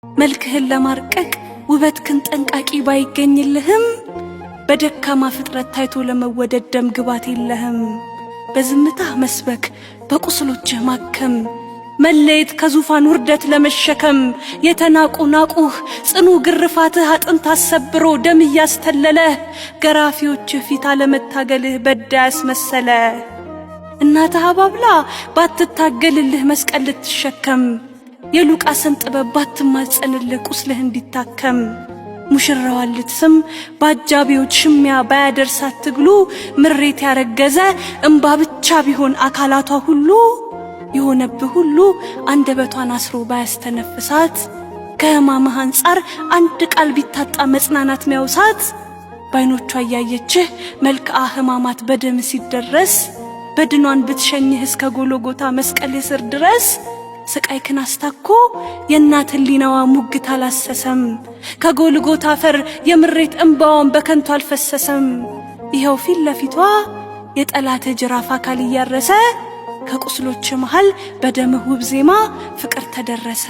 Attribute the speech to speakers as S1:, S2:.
S1: መልክህን ለማርቀቅ ውበትክን ጠንቃቂ ባይገኝልህም በደካማ ፍጥረት ታይቶ ለመወደድ ደም ግባት የለህም። በዝምታህ መስበክ በቁስሎችህ ማከም መለየት ከዙፋን ውርደት ለመሸከም የተናቁ ናቁህ ጽኑ ግርፋትህ አጥንት አሰብሮ ደም እያስተለለህ ገራፊዎችህ ፊት አለመታገልህ በዳ ያስመሰለ እናትህ አባብላ ባትታገልልህ መስቀል ልትሸከም የሉቃስን ጥበብ ባትማጸንልህ ቁስልህ እንዲታከም ሙሽራዋን ልትስም በአጃቢዎች ሽሚያ ባያደርሳት ትግሉ ምሬት ያረገዘ እንባ ብቻ ቢሆን አካላቷ ሁሉ የሆነብህ ሁሉ አንደበቷን አስሮ ባያስተነፍሳት ከሕማምህ አንጻር አንድ ቃል ቢታጣ መጽናናት ሚያውሳት ባይኖቿ እያየችህ መልክዓ ሕማማት በደም ሲደረስ በድኗን ብትሸኝህ እስከ ጎልጎታ መስቀል ስር ድረስ ስቃይክን አስታኮ የእናት ሕሊናዋ ሙግት አላሰሰም ከጎልጎታ አፈር የምሬት እንባዋን በከንቱ አልፈሰሰም። ይኸው ፊት ለፊቷ የጠላት ጅራፍ አካል እያረሰ ከቁስሎች መሃል በደምህ ውብ ዜማ ፍቅር ተደረሰ።